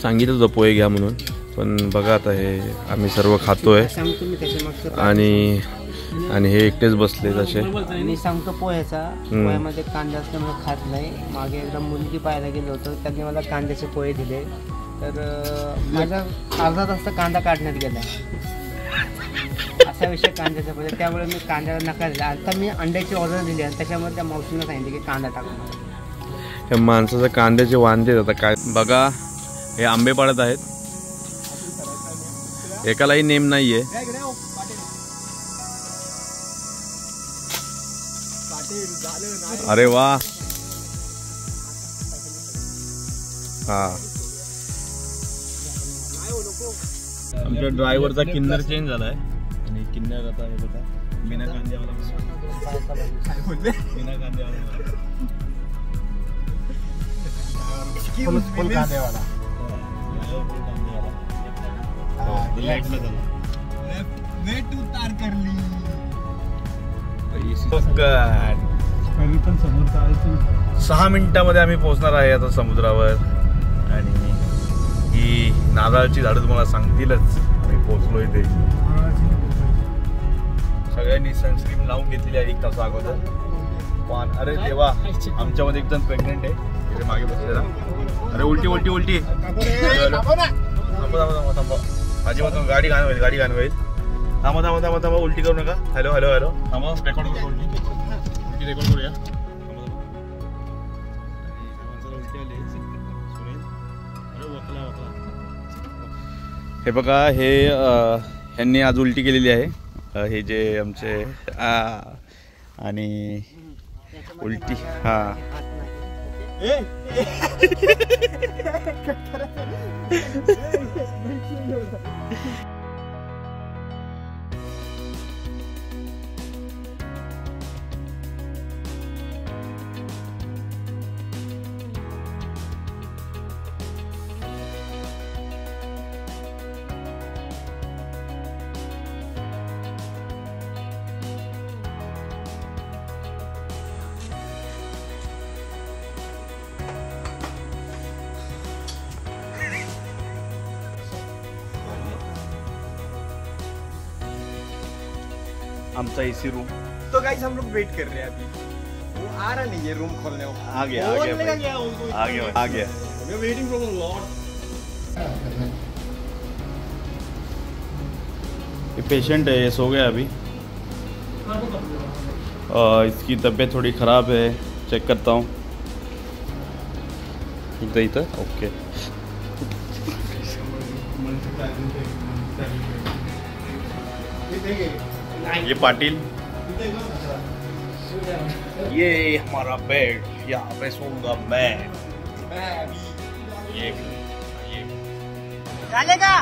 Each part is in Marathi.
सांगितलं होतं पोहे घ्या म्हणून, पण बघा आता हे आम्ही सर्व खातोय आणि आणि हे एकटेच बसले तसे. मी सांगतो पोह्याचा, पोह्यामध्ये कांदा असल्यामुळे खात नाही. मागे एकदा मुलगी पाहायला गेलो होतो, त्यांनी मला कांद्याचे पोहे दिले, तर माझा अर्धा तास कांदा काढण्यात गेला. असा विषय कांद्याचा पोहे, त्यामुळे मी कांद्याला नकार दिला. आता मी अंड्याची ऑर्डर दिली आणि त्याच्यामध्ये त्या मावशीनं सांगितले की कांदा टाकू. हे माणसाचं कांद्याचे वांदे आता काय बघा. हे आंबे पाडत आहेत, एकालाही नेम नाहीये. अरे वा, हा आमच्या ड्रायव्हरचा किन्नर चेंज झालाय आणि किन्नर आता हे बघा बिना कांद्यावाला, बिना कांद्यावाला, फुल कांद्यावाला. उतार करली 6 मिनिटांमध्ये आम्ही पोहोचणार आहे आता समुद्रावर. आणि ही नारळाची झाडं तुम्हाला सांगतीलच आम्ही पोहोचलो इथे. सगळ्यांनी सनस्क्रीन लावून घेतलेली आहे 1 तास अगोदर. पण अरे देवा, आमच्यामध्ये एक जण प्रेग्नेंट आहे तिथे मागे बसलेला. अरे उलटी उलटी उलटी, थांबा अजिबात गाडी घाण होईल, गाडी घाण होईल. थांबा थांबा थांबा थांबा, उलटी करू नका. हॅलो हॅलो हॅलो, थांबा रेकॉर्ड करू, उलटी उलटी रेकॉर्ड करूया. हे बघा, हे ह्यांनी आज उलटी केलेली आहे, हे जे आमचे आणि उलटी हा आमचा एसी रूम. तो गाइस हम लोग वेट कर रहे हैं, अभी वो आ रहा नहीं है रूम खोलने को. आ गया आ गया. We are waiting for a lot. ये पेशेंट है, ये सो गया अभी. इसकी तबीयत थोड़ी ख़राब है, चेक करता हूँ. इधर ओके. ये पाटिल, ये हमारा बेड, यहाँ पे सोऊंगा मैं. ये चलेगा.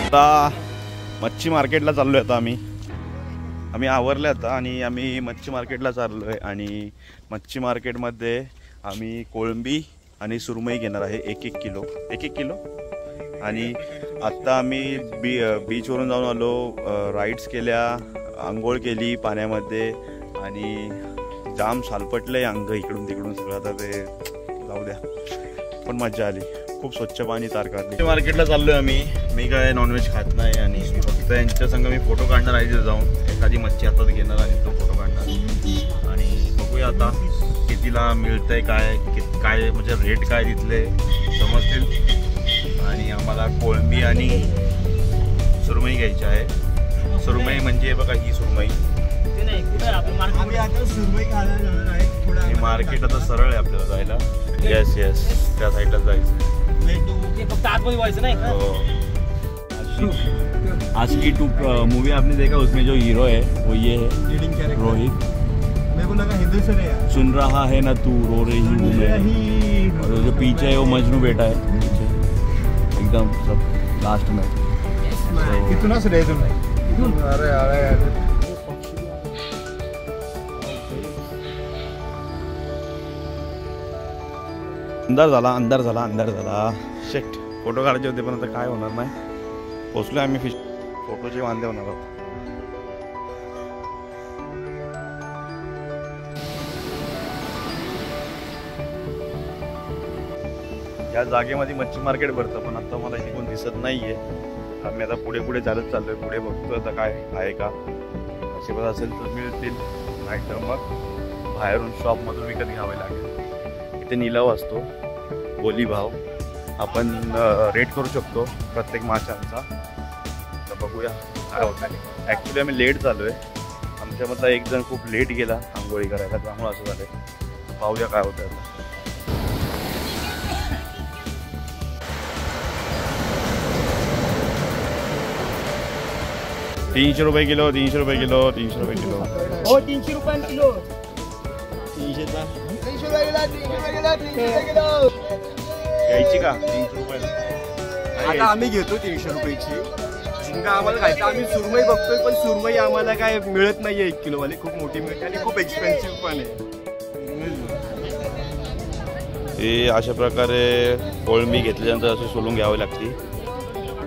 आता मच्छी मार्केटला चाललोय. आता आम्ही आवरले आता आणि आम्ही मच्छी मार्केटला चाललोय. आणि मच्छी मार्केटमध्ये आम्ही कोळंबी आणि सुरमई घेणार आहे. एक एक किलो. आणि आत्ता आम्ही बीचवरून जाऊन आलो, राईड्स केल्या, आंघोळ केली पाण्यामध्ये आणि जाम सालपटलंय अंग इकडून तिकडून सगळं. आता ते जाऊ द्या, पण मजा आली. खूप स्वच्छ पाणी तार काढली. मार्केटला चाललोय आम्ही. मी काय नॉनव्हेज खात नाही आणि फक्त यांच्या संग मी फोटो काढणार आहे. तिथे जाऊन एखादी मच्छी हातात घेणार आणि तो फोटो काढणार आणि बघूया आता कितीला मिळतंय, काय म्हणजे रेट काय तिथले समजतील. आणि आम्हाला कोळंबी आणि सुरमई घ्यायची आहे. सुरमई म्हणजे बघा ही सुरमई. मार्केट आता सरळ आहे आपल्याला जायला. येस त्या साईडला जायचं. फक्त आतमध्ये व्हायचं नाही. आशिकी 2 मूवी आपने देखा, उसमें जो हीरो है वो ये है रोहित. मेरे को लगा हिंदी से नहीं सुन रहा है ना तू रो रही हूँ मैं. और जो पीछे है वो मजनू बेटा है पीछे एकदम सब लास्ट में. कितना से रहे तुम? अरे अंधार झाला. शेट फोटो काढायचे होते पण आता काय होणार नाही. पोचलो आम्ही फिश. फोटोचे वांदे होणार आहोत. या जागेमध्ये मच्छी मार्केट भरतं पण आता मला इथे कोण दिसत नाहीये. आम्ही आता पुढे चालत चाललोय. पुढे बघतो आता काय आहे का. नशिबात असेल तर मिळतील, नाही तर मग बाहेरून शॉपमधून विकत घ्यावे लागेल. इथे निलाव असतो, बोली भाव. आपण रेट करू शकतो प्रत्येक माशांचा. तर बघूया काय होतं. ॲक्च्युली आम्ही लेट चालू आहे. आमच्यामधला एक जण खूप लेट गेला आंघोळी करायला, त्यामुळे असं झालं. पाहूया काय होतं आता. 300 रुपये किलो. 300 रुपये किलो. 300 रुपये किलो. 300 घ्यायची का 300 रुपये? आता आम्ही घेतो 300 रुपयाची. झिंगा आम्हाला खायचं. आम्ही सुरमई बघतोय पण सुरमई आम्हाला काय मिळत नाहीये 1 किलोवाली. खूप मोठी मिळते आणि खूप एक्सपेन्सिव्ह पण आहे. हे अशा प्रकारे कोळंबी घेतल्यानंतर असे सोलून घ्यावे लागते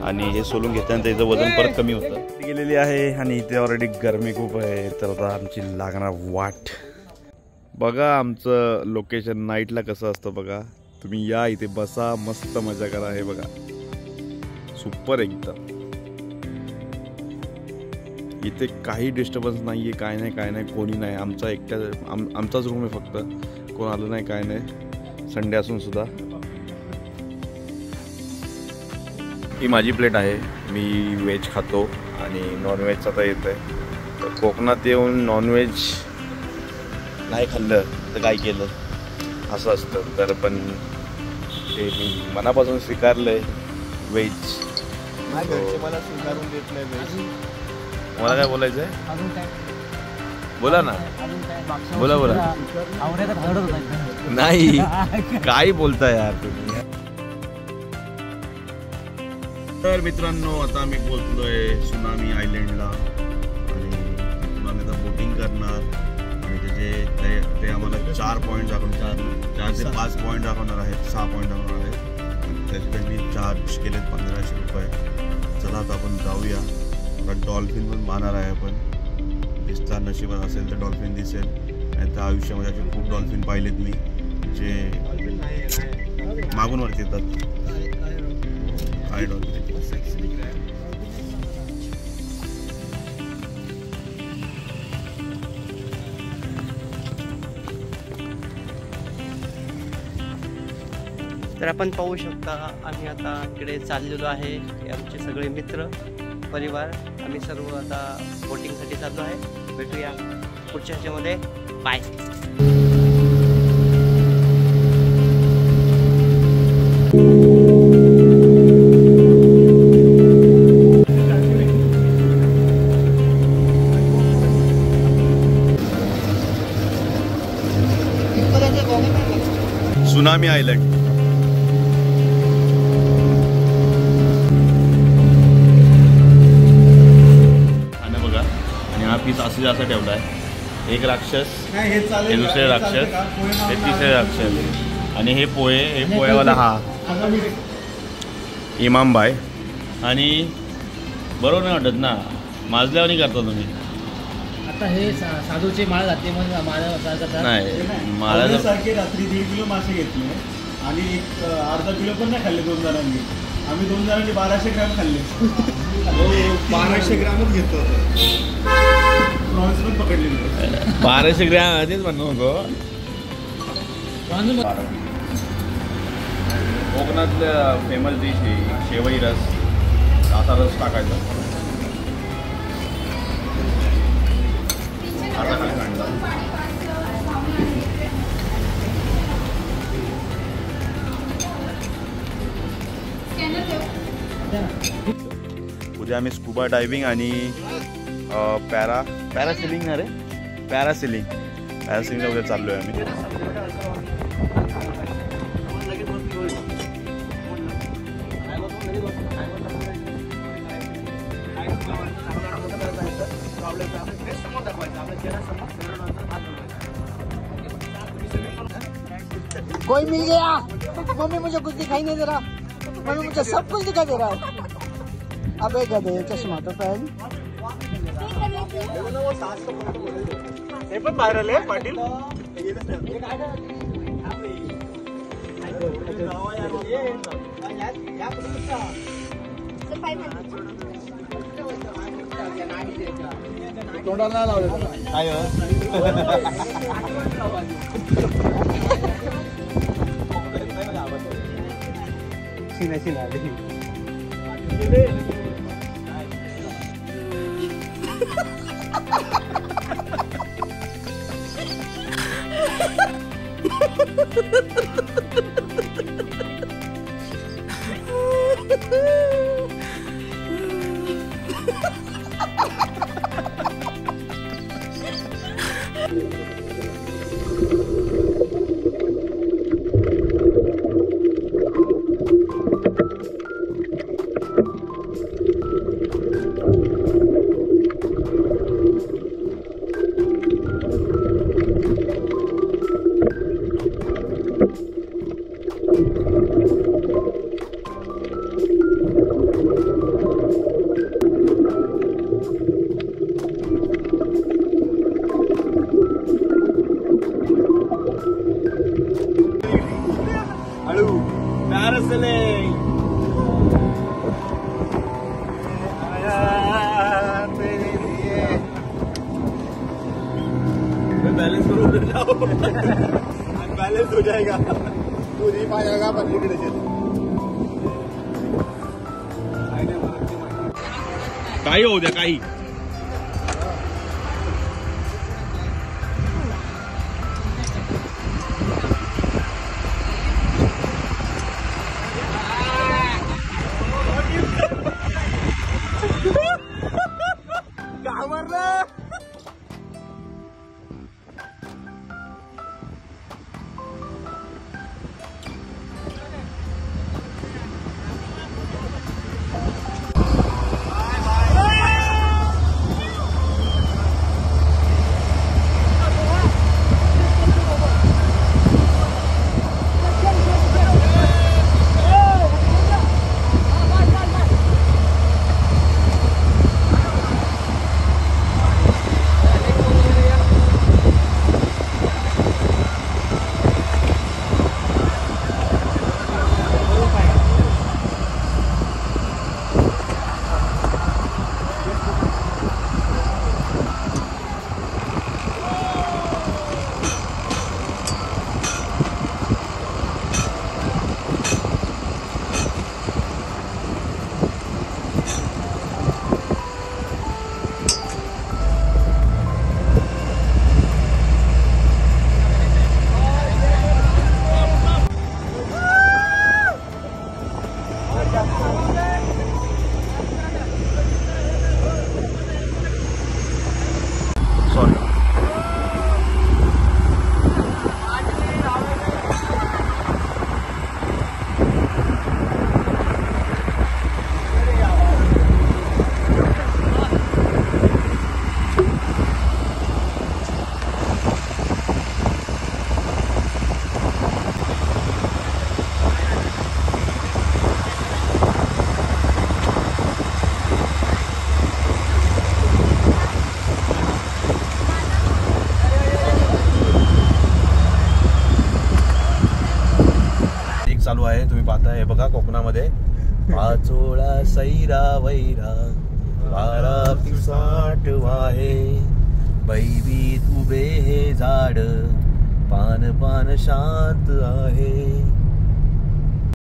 आणि हे सोलून घेतल्यानंतर याचं वजन परत कमी होतं. गेलेली आहे आणि इथे ऑलरेडी गरमी खूप आहे. तर आता आमची लागणार वाट. बघा आमचं लोकेशन नाईटला कसं असतं बघा. तुम्ही या इथे बसा, मस्त मजा करा. हे बघा सुपर एकदम. इथे काही डिस्टर्बन्स नाही आहे, काय नाही, कोणी नाही. आमचाच रूम आहे फक्त. कोण आलं नाही, काय नाही. संडे असून सुद्धा. ही माझी प्लेट आहे. मी व्हेज खातो आणि नॉनव्हेजचं आता येतं आहे. तर कोकणात येऊन नॉनव्हेज नाही खाल्लं तर काय केलं असं असतं. तर पण ते मी मनापासून स्वीकारलं आहे व्हेज. मला स्वीकारून देत नाही व्हेज. मला काय बोलायचं आहे? बोला ना. बोला. नाही काय बोलताय यार तुम्ही. तर मित्रांनो आता आम्ही पोहोचलोय सुनामी आयलंडला आणि आम्ही आता बोटिंग करणार. आणि ते आम्हाला 4 पॉईंट दाखवणार. 4 ते 5 पॉईंट दाखवणार आहेत. 6 पॉईंट दाखवणार आहेत. त्याच्यासाठी चार्ज केलेत 1500 रुपये. चला आता आपण जाऊया. आता डॉल्फिन पण पाहणार आहे आपण. दिसता नशिबात असेल तर डॉल्फिन दिसेल. नाही तर आयुष्यामध्ये असे खूप डॉल्फिन पाहिलेत मी जे मागून वरती येतात. काय डॉल्फिन तर आपण पाहू शकता आम्ही आता इकडे चाललेलो आहे. हे आमचे सगळे मित्र परिवार आम्ही सर्व आता बोटिंगसाठी चाललो आहे. भेटूया पुढच्या ह्याच्यामध्ये. बाय. Tsunami island. पीस असं ठेवला आहे. एक राक्षस, हे दुसरे राक्षस, हे तिसरे राक्षस आणि हे पोहेवाला हा इमाम बाय. आणि बरोबर नाही वाटत ना, माजल्यावर नाही करता तुम्ही. आता हे साधूची माळ घातली मग माळा नाही माळा सारखे रात्री 1.5 किलो मासे घेतले आणि एक अर्धा किलो पण नाही खाल्ले 2 जणांनी. आम्ही 2 जणांनी 1200 ग्रॅम खाल्ले. 1200 ग्रॅमच घेतो. प्रॉन्स पण पकडले 1200 ग्रॅम आधीच म्हणू नको. कोकणातल्या फेमस डिश आहे शेवई रस. असा रस टाकायचा. आता खाली काढला. उद्या आम्ही स्कुबा डायव्हिंग आणि पॅरासिलिंग ना रे पॅरासिलिंगला उद्या चाललोय आम्ही. कोई मिल गया. मम्मी मुझे कुछ दिखाई नहीं दे रहा. मम्मी मुझे सब कुछ दिखाई दे रहा है. अबे गधे चश्मा तो पहन. हे पण व्हायरल आहे पाटील. तोंडाला लावलं काय बैलेंस करो उधर जाओ बैलेंस हो जाएगा तू नहीं पाएगा पत्नी काही होऊ द्या काही. आहे बघा कोकणामध्ये. पाचोळा सैरा वैरा 12 पिसाट वाहे, बैबीत उभे हे झाड पान पान शांत आहे.